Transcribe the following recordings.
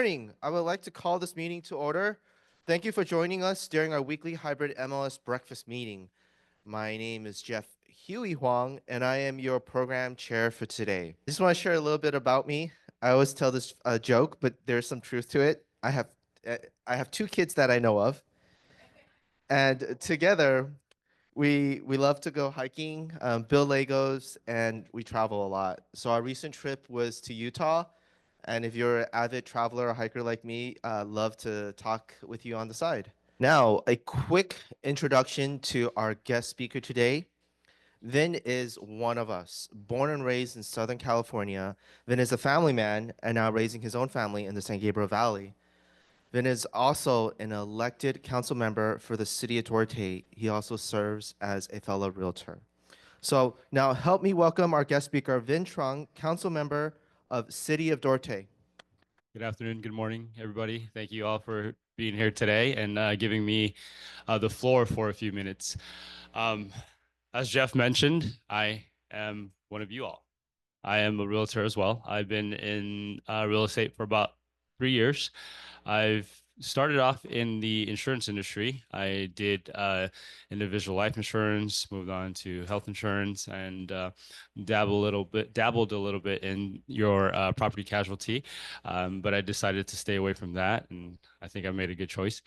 morning. I would like to call this meeting to order. Thank you for joining us during our weekly hybrid MLS breakfast meeting. My name is Jeff Huey Huang, and I am your program chair for today. I just want to share a little bit about me. I always tell this joke, but there's some truth to it. Uh, I have two kids that I know of, and together we love to go hiking, build Legos, and we travel a lot. So our recent trip was to Utah, and if you're an avid traveler or hiker like me, love to talk with you on the side. Now, a quick introduction to our guest speaker today. Vin is one of us, born and raised in Southern California. Vin is a family man and now raising his own family in the San Gabriel Valley. Vin is also an elected council member for the city of Duarte. He also serves as a fellow realtor. So now help me welcome our guest speaker, Vin Trung, council member of City of Duarte. Good afternoon, good morning, everybody. Thank you all for being here today and giving me the floor for a few minutes. Um, as Jeff mentioned, I am one of you all. I am a realtor as well. I've been in real estate for about 3 years. I've started off in the insurance industry. I did individual life insurance, moved on to health insurance, and dabbled a little bit in your property casualty. But I decided to stay away from that, and I think I made a good choice.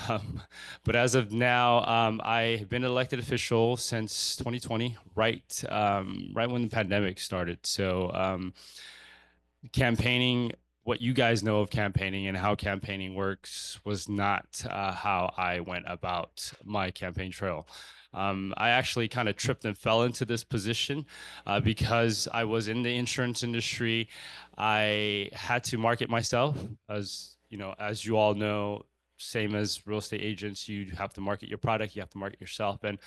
Um, but as of now, I have been an elected official since 2020, right when the pandemic started. So campaigning, what you guys know of campaigning and how campaigning works was not how I went about my campaign trail. I actually kind of tripped and fell into this position because I was in the insurance industry. I had to market myself, as you know, as you all know, same as real estate agents, you have to market your product, you have to market yourself. And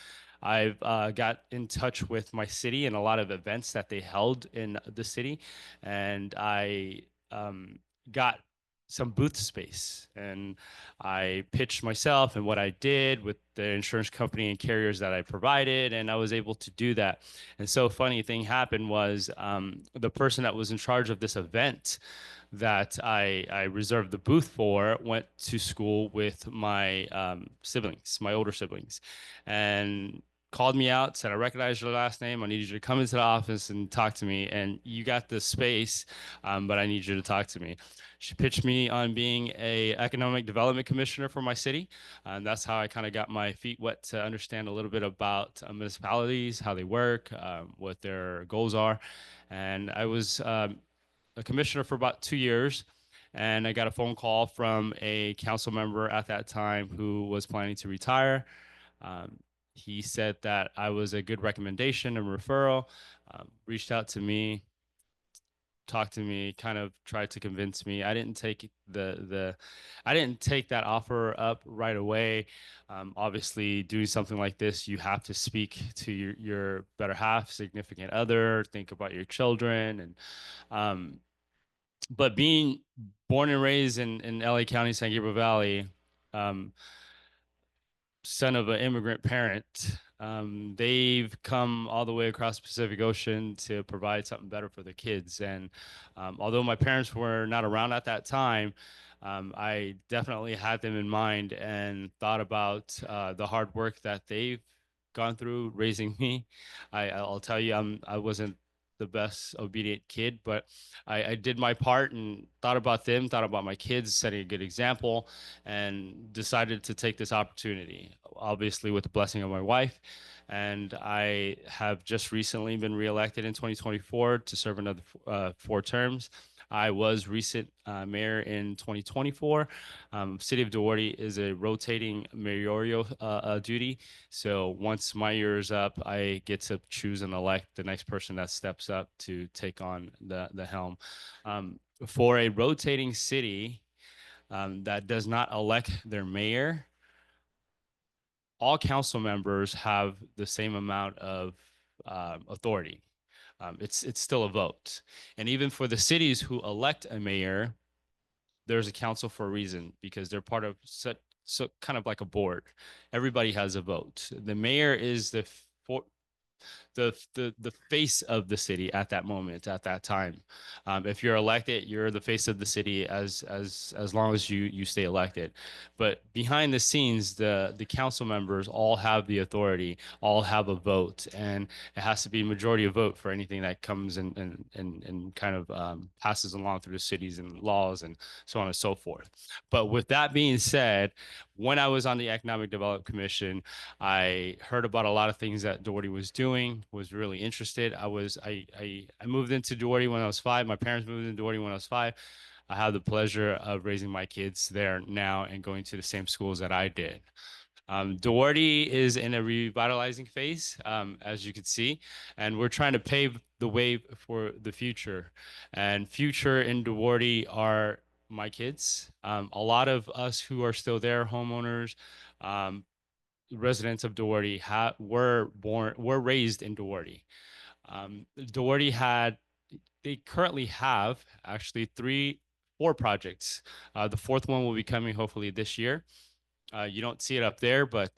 I've got in touch with my city and a lot of events that they held in the city, and I got some booth space, and I pitched myself and what I did with the insurance company and carriers that I provided, and I was able to do that. And so funny thing happened was the person that was in charge of this event that I reserved the booth for went to school with my siblings, my older siblings, and called me out, said, I recognize your last name. I need you to come into the office and talk to me. And you got the space, but I need you to talk to me. She pitched me on being a economic development commissioner for my city. And that's how I kind of got my feet wet to understand a little bit about municipalities, how they work, what their goals are. And I was a commissioner for about 2 years. And I got a phone call from a council member at that time who was planning to retire. Um, he said that I was a good recommendation and referral, reached out to me, talked to me, kind of tried to convince me. I didn't take that offer up right away. Obviously, doing something like this, you have to speak to your better half, significant other, think about your children, and but being born and raised in LA County, San Gabriel Valley, um, son of an immigrant parent, they've come all the way across the Pacific Ocean to provide something better for their kids. And although my parents were not around at that time, I definitely had them in mind and thought about the hard work that they've gone through raising me. I'll tell you, I wasn't the best obedient kid, but I did my part and thought about them, thought about my kids, setting a good example, and decided to take this opportunity, obviously with the blessing of my wife. And I have just recently been reelected in 2024 to serve another 4 terms. I was recent mayor in 2024. City of Duarte is a rotating mayoral duty. So once my year is up, I get to choose and elect the next person that steps up to take on the helm. For a rotating city that does not elect their mayor, all council members have the same amount of authority. It's still a vote, and even for the cities who elect a mayor, there's a council for a reason because they're part of so kind of like a board. Everybody has a vote. The mayor is the face of the city at that moment, at that time. If you're elected, you're the face of the city as long as you stay elected. But behind the scenes, the council members all have the authority, all have a vote, and it has to be majority of vote for anything that comes and kind of passes along through the cities and laws and so on and so forth. But with that being said, when I was on the Economic Development Commission, I heard about a lot of things that Duarte was doing, was really interested. I moved into Duarte when I was 5. My parents moved into Duarte when I was 5. I have the pleasure of raising my kids there now and going to the same schools that I did. Duarte is in a revitalizing phase, as you can see, and we're trying to pave the way for the future. And future in Duarte are my kids. A lot of us who are still there, homeowners, um, residents of Duarte, were raised in Duarte. Duarte they currently have actually 4 projects. The fourth one will be coming hopefully this year. You don't see it up there, but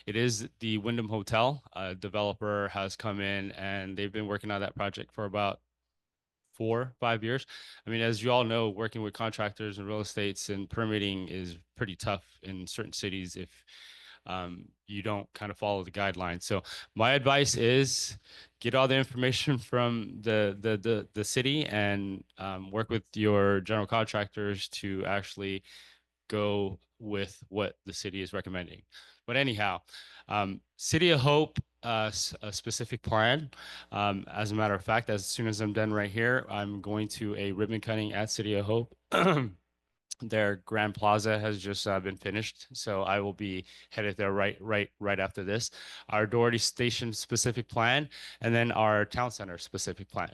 it is the Wyndham Hotel. A developer has come in and they've been working on that project for about 4, 5 years. I mean, as you all know, working with contractors and real estates and permitting is pretty tough in certain cities if you don't kind of follow the guidelines. So my advice is get all the information from the city and work with your general contractors to actually go with what the city is recommending. But anyhow, City of Hope, a specific plan. As a matter of fact, as soon as I'm done right here, I'm going to a ribbon cutting at City of Hope. Their Grand Plaza has just been finished, so I will be headed there right after this. Our Doherty Station specific plan, and then our Town Center specific plan.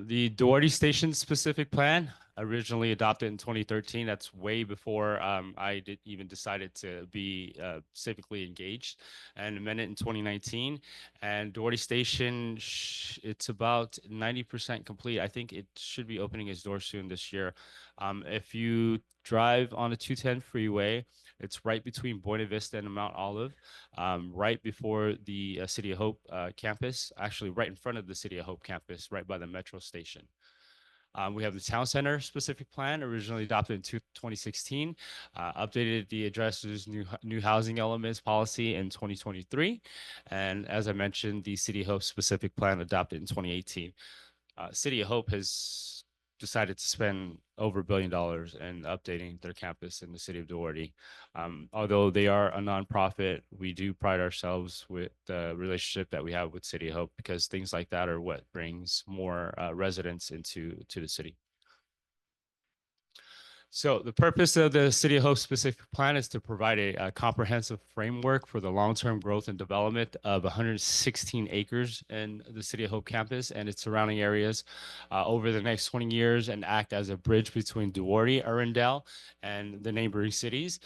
The Doherty Station specific plan, originally adopted in 2013. That's way before I even decided to be civically engaged, and amended in 2019. And Doherty Station, it's about 90% complete. I think it should be opening its doors soon this year. If you drive on the 210 freeway, it's right between Buena Vista and Mount Olive, right before the City of Hope campus, actually right in front of the City of Hope campus, right by the metro station. We have the town center specific plan, originally adopted in 2016, updated the addresses new housing elements policy in 2023. And as I mentioned, the City of Hope specific plan adopted in 2018. City of Hope has decided to spend over $1 billion in updating their campus in the city of Duarte. Although they are a nonprofit, we do pride ourselves with the relationship that we have with City of Hope because things like that are what brings more residents into the city. So the purpose of the City of Hope specific plan is to provide a comprehensive framework for the long-term growth and development of 116 acres in the City of Hope campus and its surrounding areas over the next 20 years and act as a bridge between Duarte, Arundel, and the neighboring cities,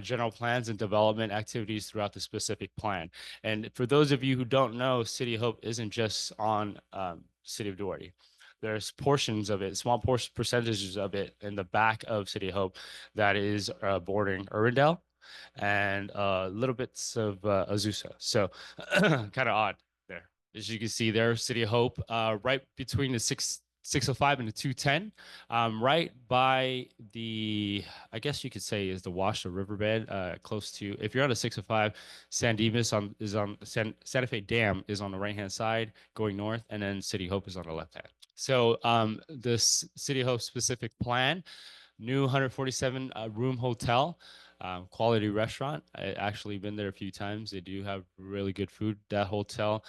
general plans and development activities throughout the specific plan. And for those of you who don't know, City of Hope isn't just on City of Duarte. There's portions of it, small percentages of it in the back of City of Hope that is bordering Arundel and little bits of Azusa. So kind of odd there. As you can see there, City of Hope, right between the 605 and the 210, right by the, I guess you could say is the Wash or riverbed, close to, if you're on the 605, San Dimas is on, Santa Fe Dam is on the right-hand side going north, and then City of Hope is on the left-hand. So this City of Hope specific plan, new 147 room hotel, quality restaurant. I actually been there a few times. They do have really good food. That hotel,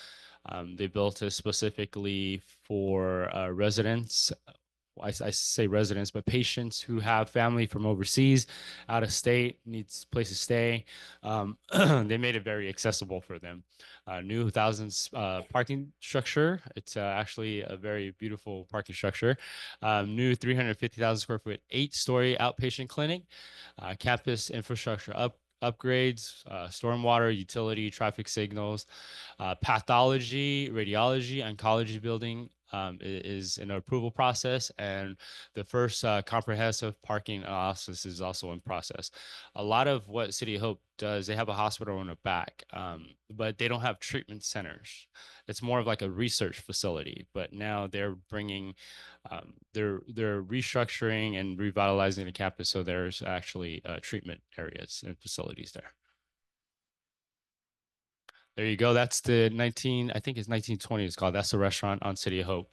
they built it specifically for residents. I say residents, but patients who have family from overseas, out of state, needs place to stay. They made it very accessible for them. New thousands parking structure. It's actually a very beautiful parking structure. New 350,000 square foot, 8-story outpatient clinic. Campus infrastructure upgrades, stormwater, utility, traffic signals, pathology, radiology, oncology building, is in an approval process, and the first comprehensive parking analysis is also in process. A lot of what City of Hope does, they have a hospital in the back, but they don't have treatment centers. It's more of like a research facility. But now they're bringing, they're restructuring and revitalizing the campus, so there's actually treatment areas and facilities there. There you go. That's the 19, I think it's 1920 it's called. That's the restaurant on City of Hope.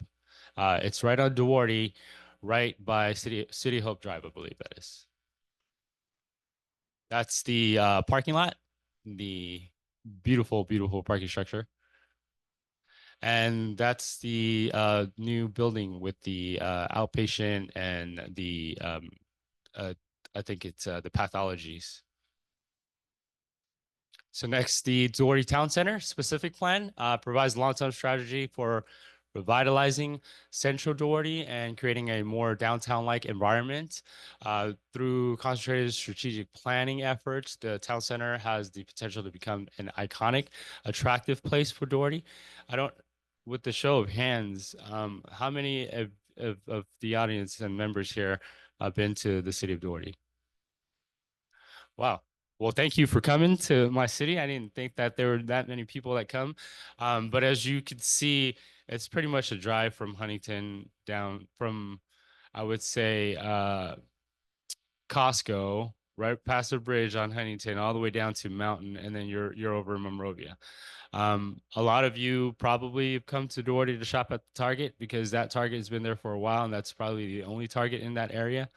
It's right on Duarte, right by City of Hope Drive, I believe that is. That's the parking lot, the beautiful, beautiful parking structure. And that's the new building with the outpatient and the uh, I think it's the pathologies. So next, the Duarte Town Center specific plan provides long-term strategy for revitalizing Central Duarte and creating a more downtown-like environment. Through concentrated strategic planning efforts, the town center has the potential to become an iconic, attractive place for Duarte. I don't, with the show of hands, how many of the audience and members here have been to the city of Duarte? Wow. Well, thank you for coming to my city. I didn't think that there were that many people that come. But as you can see, it's pretty much a drive from Huntington down from, I would say, Costco, right past the bridge on Huntington, all the way down to Mountain, and then you're over in Monrovia. A lot of you probably have come to Duarte to shop at the Target because that Target has been there for a while, and that's probably the only Target in that area.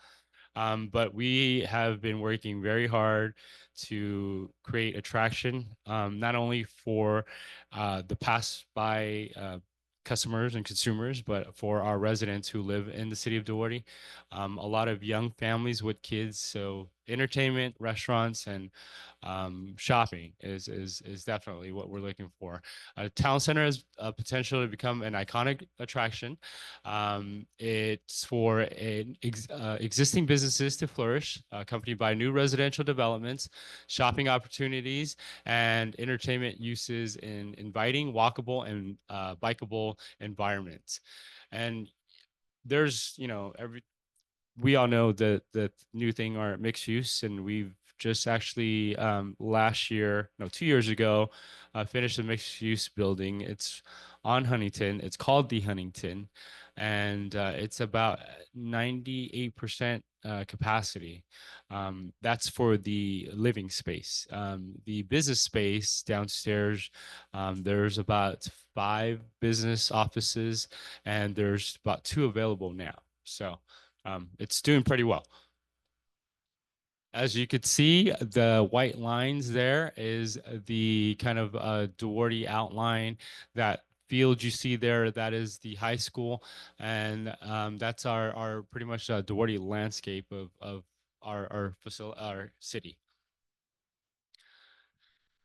But we have been working very hard to create attraction, not only for the pass by customers and consumers, but for our residents who live in the city of Duarte. A lot of young families with kids, so entertainment, restaurants, and shopping is definitely what we're looking for. Town center has potential to become an iconic attraction. It's for existing businesses to flourish, accompanied by new residential developments, shopping opportunities, and entertainment uses in inviting, walkable, and bikeable environments. And there's, we all know that the new thing are mixed use, and we've just actually last year, no, 2 years ago, finished a mixed use building. It's on Huntington. It's called the Huntington, and it's about 98% capacity. That's for the living space. The business space downstairs, there's about 5 business offices, and there's about 2 available now. So it's doing pretty well. As you could see, the white lines there is the kind of Duarte outline. That field you see there, that is the high school, and that's our pretty much Duarte landscape of our facility, our city.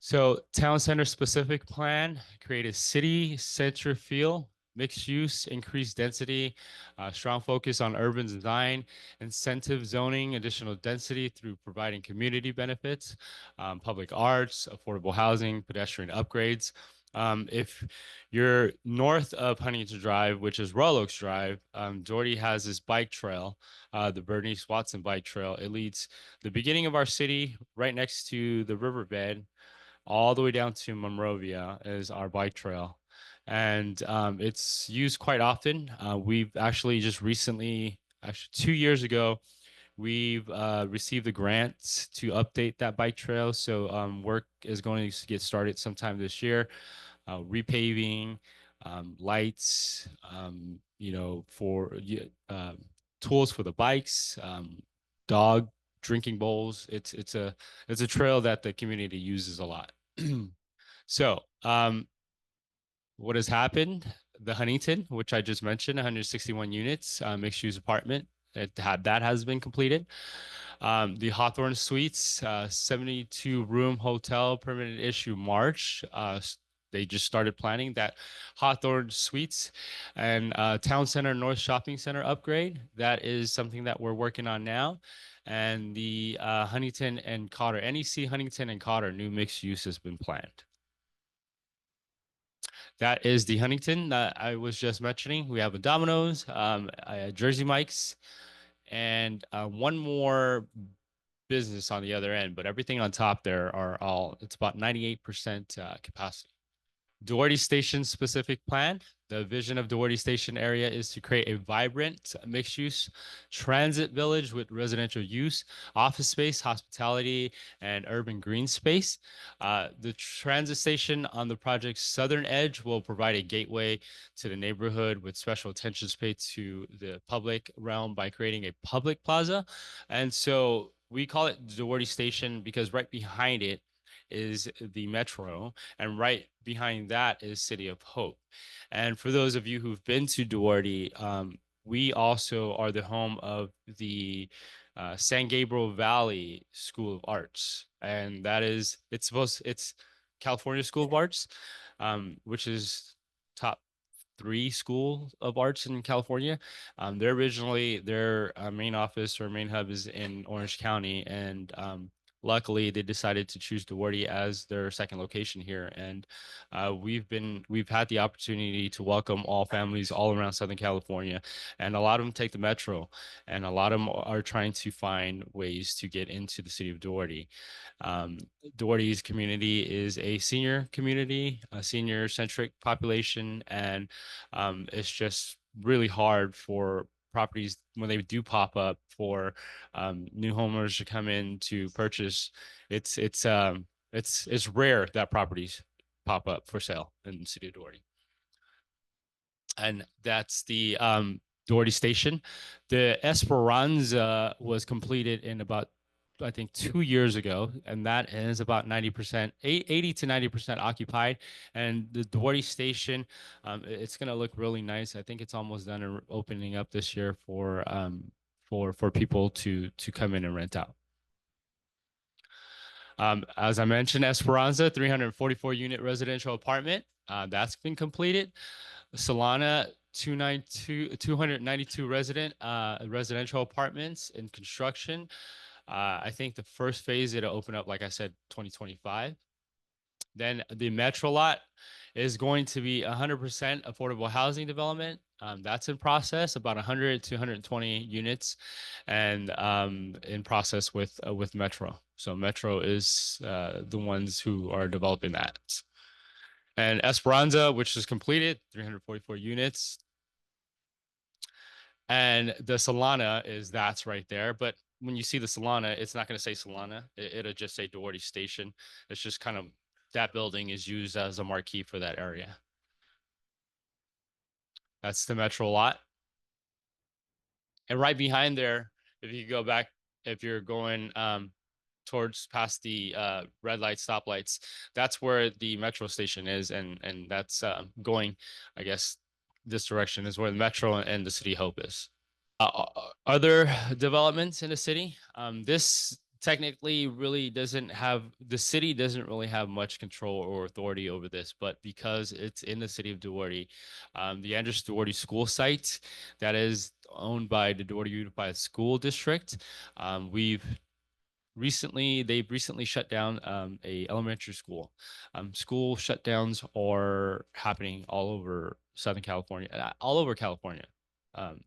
So town center specific plan, create a city center feel, mixed use, increased density, strong focus on urban design, incentive zoning, additional density through providing community benefits, public arts, affordable housing, pedestrian upgrades. If you're north of Huntington Drive, which is Royal Oaks Drive, Doherty has this bike trail, the Bernice Watson bike trail. It leads the beginning of our city right next to the riverbed all the way down to Monrovia is our bike trail. And it's used quite often. We've actually just recently, actually 2 years ago, we've received the grants to update that bike trail. So work is going to get started sometime this year. Repaving, lights, for tools for the bikes, dog drinking bowls. It's a trail that the community uses a lot. So, what has happened? The Huntington, which I just mentioned, 161 units, mixed use apartment, that has been completed. The Hawthorne Suites, 72 room hotel, permanent issue March. They just started planning that Hawthorne Suites and Town Center North Shopping Center upgrade. That is something that we're working on now. And the Huntington and Cotter, NEC Huntington and Cotter new mixed use has been planned. That is the Huntington that I was just mentioning. We have a Domino's, Jersey Mike's, and one more business on the other end. But everything on top there are all, it's about 98% capacity. Duarte Station specific plan. The vision of Duarte Station area is to create a vibrant mixed use transit village with residential use, office space, hospitality, and urban green space. The transit station on the project's southern edge will provide a gateway to the neighborhood with special attention paid to the public realm by creating a public plaza. And so we call it Duarte Station because right behind it is the metro, and right behind that is City of Hope. And for those of you who've been to Duarte, we also are the home of the San Gabriel Valley School of Arts, and that is it's California School of Arts, which is top three school of arts in California. They're originally their main office or main hub is in Orange County, and luckily they decided to choose Duarte as their second location here. And we've had the opportunity to welcome all families all around Southern California, and a lot of them take the metro, and a lot of them are trying to find ways to get into the city of Duarte. Um, Duarte's community is a senior community, a senior centric population, and it's just really hard for properties when they do pop up for new homeowners to come in to purchase. It's rare that properties pop up for sale in the city of Duarte, and that's the Duarte Station. The Esperanza was completed in about I think 2 years ago, and that is about 90%, 80 to 90% occupied. And the Duarte Station, it's going to look really nice. I think it's almost done and opening up this year for people to come in and rent out. As I mentioned, Esperanza, 344 unit residential apartment, that's been completed. Solana, 292 residential apartments in construction. I think the first phase it'll open up, like I said, 2025. Then the Metro lot is going to be 100% affordable housing development. That's in process, about 100 to 120 units, and in process with Metro. So Metro is the ones who are developing that. And Esperanza, which is completed, 344 units. And the Solana is that's right there. But when you see the Solana, it's not going to say Solana. It'll just say Duarte Station. It's just kind of that building is used as a marquee for that area. That's the Metro lot. And right behind there, if you go back, if you're going towards past the red light stoplights, that's where the Metro station is, and that's going, I guess, this direction is where the Metro and the City Hope is. Other developments in the city. This technically really doesn't have the city doesn't really have much control or authority over this, but because it's in the city of Duarte, the Andres Duarte school site that is owned by the Duarte Unified School District, we've they've recently shut down a elementary school. School shutdowns are happening all over Southern California, all over California,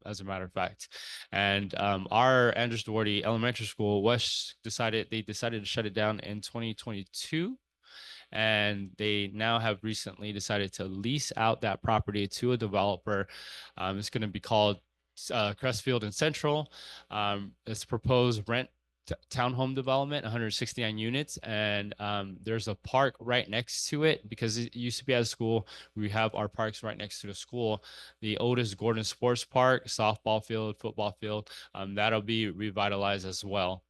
as a matter of fact. And our Andres Duarte Elementary School was they decided to shut it down in 2022, and they now have recently decided to lease out that property to a developer. It's going to be called Crestfield and Central. It's proposed rent townhome development, 169 units, and there's a park right next to it because it used to be at a school. We have our parks right next to the school. The oldest Gordon Sports Park, softball field, football field, that'll be revitalized as well.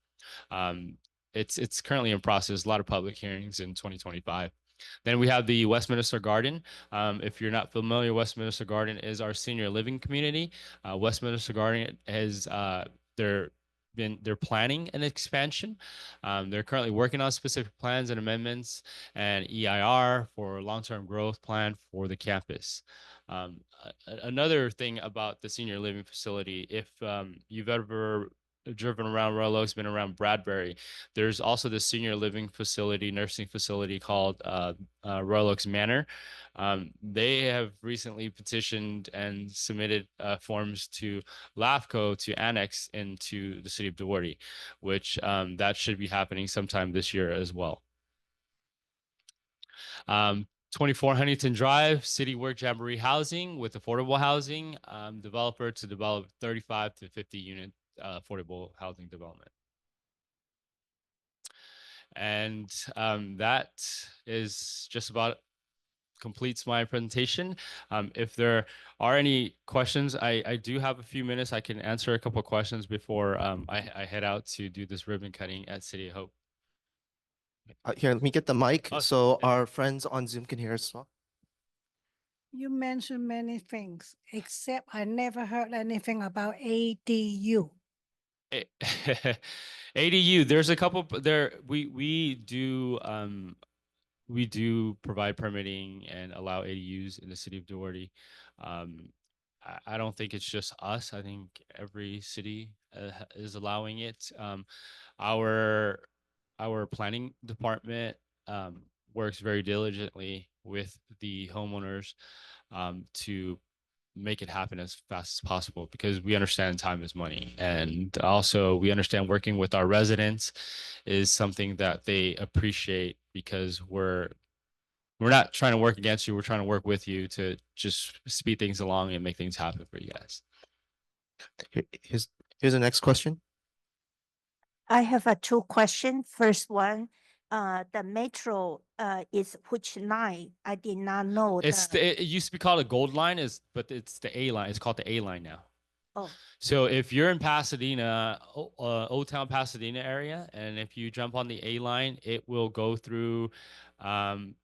Um, it's currently in process. A lot of public hearings in 2025. Then we have the Westminster Garden. If you're not familiar, Westminster Garden is our senior living community. Westminster Garden has they're planning an expansion. They're currently working on specific plans and amendments and EIR for long-term growth plan for the campus. Another thing about the senior living facility, if you've ever driven around Royal Oaks, been around Bradbury. There's also the senior living facility, nursing facility called Royal Oaks Manor. They have recently petitioned and submitted forms to LAFCO to annex into the city of Duarte, which that should be happening sometime this year as well. 24 Huntington Drive, City Work Jamboree Housing with affordable housing, developer to develop 35 to 50 unit affordable housing development. And that is just about completes my presentation. If there are any questions, I do have a few minutes. I can answer a couple of questions before I head out to do this ribbon cutting at City of Hope. Here, let me get the mic Oh, so yeah. our friends on Zoom can hear us as well. You mentioned many things, except I never heard anything about ADU. ADU, there's a couple there. We do provide permitting and allow ADUs in the city of Duarte. Um, I don't think it's just us. I think every city is allowing it. Our our planning department works very diligently with the homeowners to make it happen as fast as possible because we understand time is money. And also, we understand working with our residents is something that they appreciate because we're not trying to work against you. We're trying to work with you to just speed things along and make things happen for you guys. Here's the next question. I have a two question. First one, the metro is which line? I did not know It used to be called a gold line, but it's the A line. It's called the A line now. oh, So if you're in Pasadena, Old Town Pasadena area, and if you jump on the A line, it will go through. I'm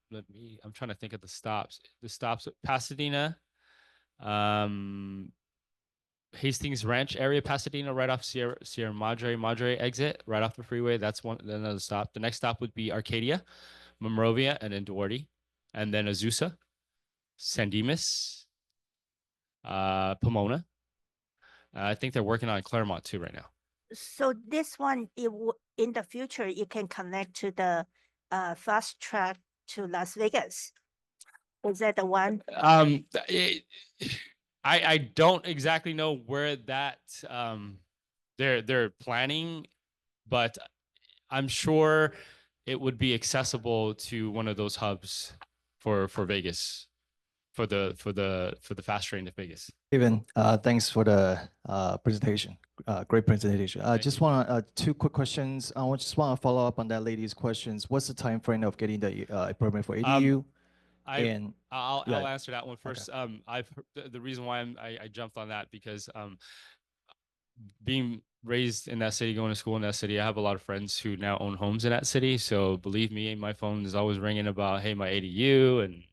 trying to think of the stops. The stops at Pasadena, um, Hastings Ranch area, Pasadena, right off Sierra Madre exit, right off the freeway. That's one. Another stop. The next stop would be Arcadia, Monrovia, and then Duarte, and then Azusa, San Dimas, Pomona. I think they're working on Claremont too right now. so this one in the future you can connect to the fast track to Las Vegas. Is that the one? I don't exactly know where that they're planning, but I'm sure it would be accessible to one of those hubs for Vegas for the fast train to Vegas. Steven, thanks for the presentation. Great presentation. I Thank just you. want two quick questions. Just want to follow up on that lady's questions. What's the time frame of getting the permit for ADU? And I'll yeah, answer that one first. The reason why I jumped on that because being raised in that city, going to school in that city, I have a lot of friends who now own homes in that city. So believe me, my phone is always ringing about, hey, my ADU and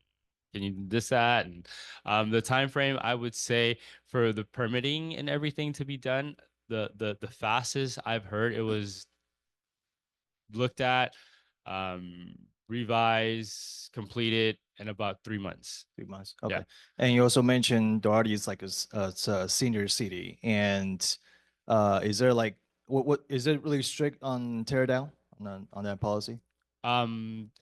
can you do this, that, and the time frame I would say for the permitting and everything to be done, the fastest I've heard it was looked at, um, revised, completed in about 3 months. 3 months. Yeah. Okay. And you also mentioned Duarte is like it's a senior city. And is there like what is it really strict on tear down on that policy?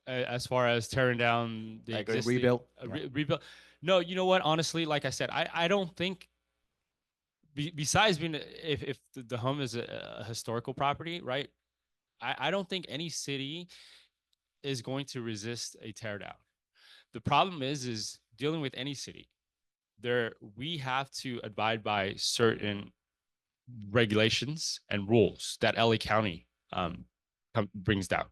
As far as tearing down the Like a existing rebuild? Yeah. rebuild, no, you know what? Honestly, like I said, I don't think besides being if the home is a historical property, right? I don't think any city is going to resist a tear down. The problem is dealing with any city. There we have to abide by certain regulations and rules that LA County brings down.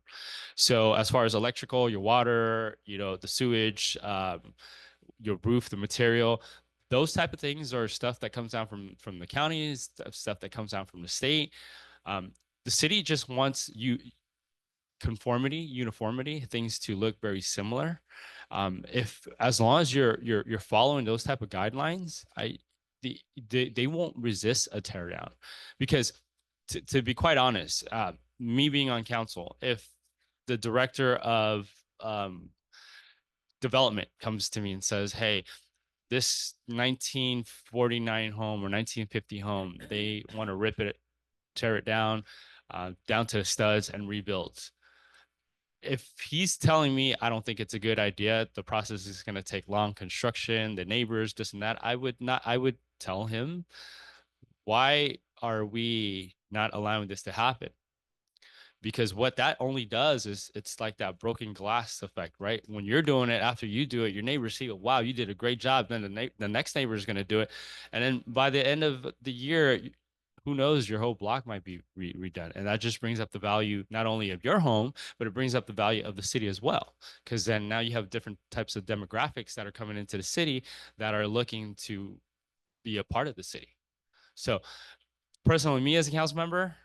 So as far as electrical, your water, the sewage, your roof, the material, those type of things are stuff that comes down from the counties, stuff that comes down from the state. The city just wants conformity, uniformity, things to look very similar. If as long as you're following those type of guidelines, they won't resist a teardown, because to be quite honest, me being on council, if the director of development comes to me and says, "Hey, this 1949 home or 1950 home, they want to rip it tear it down, down to the studs and rebuild. If he's telling me I don't think it's a good idea, the process is going to take long, construction, the neighbors, this and that, I would tell him, why are we not allowing this to happen? Because what that only does is it's like that broken glass effect, right? When you're doing it, after you do it, your neighbors see, wow, you did a great job. Then the next neighbor is going to do it. And then by the end of the year, who knows, your whole block might be redone. And that just brings up the value, not only of your home, but it brings up the value of the city as well. Because then now you have different types of demographics that are coming into the city that are looking to be a part of the city. So personally, me as a council member,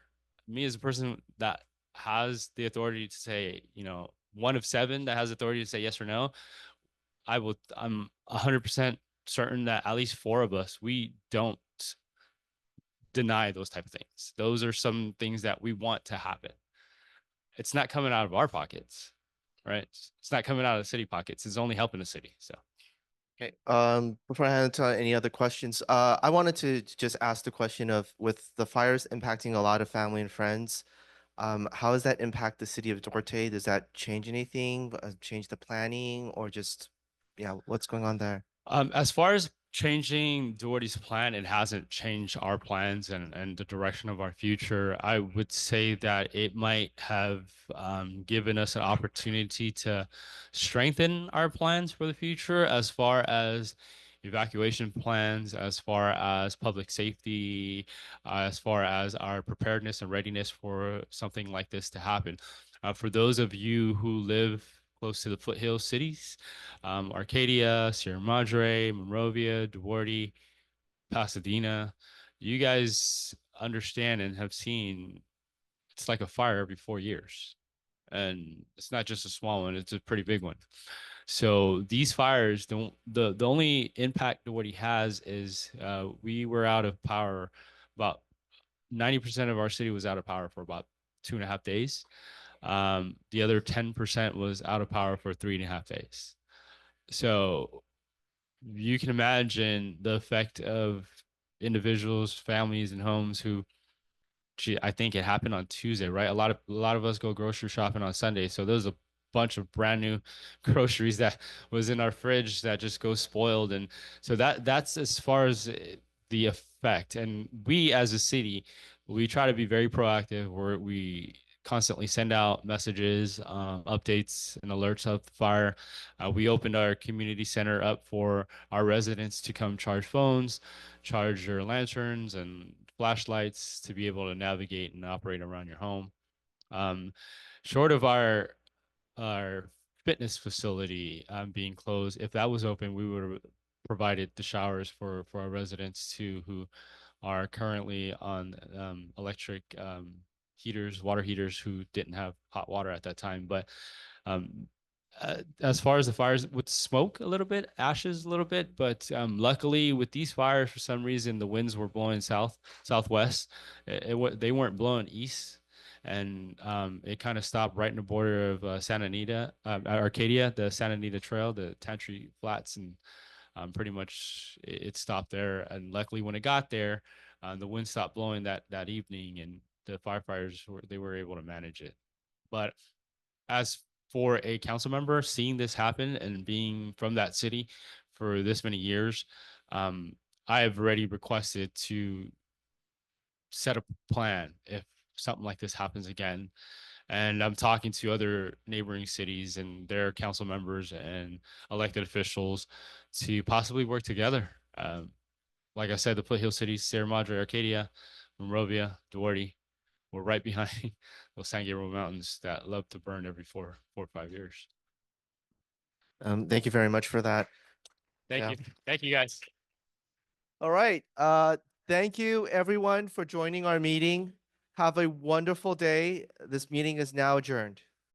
me as a person that has the authority to say, one of seven that has authority to say yes or no, I'm 100% certain that at least four of us, we don't deny those type of things. Those are some things that we want to happen. It's not coming out of our pockets, right? It's not coming out of the city pockets. It's only helping the city. So. Okay. Before I hand to any other questions, I wanted to just ask the question of, with the fires impacting a lot of family and friends, how does that impact the city of Duarte? Does that change anything? Change the planning, or just, yeah, what's going on there? As far as changing Duarte's plan, it hasn't changed our plans and the direction of our future. I would say that it might have given us an opportunity to strengthen our plans for the future, as far as evacuation plans, as far as public safety, as far as our preparedness and readiness for something like this to happen. For those of you who live close to the foothill cities, Arcadia, Sierra Madre, Monrovia, Duarte, Pasadena, you guys understand and have seen it's like a fire every 4 years. And it's not just a small one, it's a pretty big one. So these fires don't, the only impact Duarte has is we were out of power. About 90% of our city was out of power for about 2.5 days. The other 10% was out of power for 3.5 days. So you can imagine the effect of individuals, families, and homes who, I think it happened on Tuesday, right? A lot of us go grocery shopping on Sunday, so there's a bunch of brand new groceries that was in our fridge that just go spoiled, and so that's as far as the effect. And we as a city, we try to be very proactive, where we constantly send out messages, updates, and alerts of the fire. We opened our community center up for our residents to come charge phones, charge your lanterns and flashlights to be able to navigate and operate around your home. Um, Short of our fitness facility being closed, if that was open, we would have provided the showers for our residents too, who are currently on electric heaters, water heaters, who didn't have hot water at that time. But um, as far as the fires, with smoke a little bit, ashes a little bit, but luckily with these fires, for some reason, the winds were blowing southwest. They weren't blowing east, and it kind of stopped right in the border of Santa Anita, Arcadia, the Santa Anita Trail, the Tantry Flats, and pretty much it stopped there. And luckily, when it got there, the wind stopped blowing that evening, and the firefighters were able to manage it. But as for a council member, seeing this happen and being from that city for this many years, I have already requested to set a plan if something like this happens again. And I'm talking to other neighboring cities and their council members and elected officials to possibly work together. Like I said, the foothill cities, Sierra Madre, Arcadia, Monrovia, Duarte, we're right behind those San Gabriel Mountains that love to burn every 4 or 5 years. Thank you very much for that. Thank Yeah. you. Thank you, guys. All right. Thank you everyone for joining our meeting. Have a wonderful day. This meeting is now adjourned.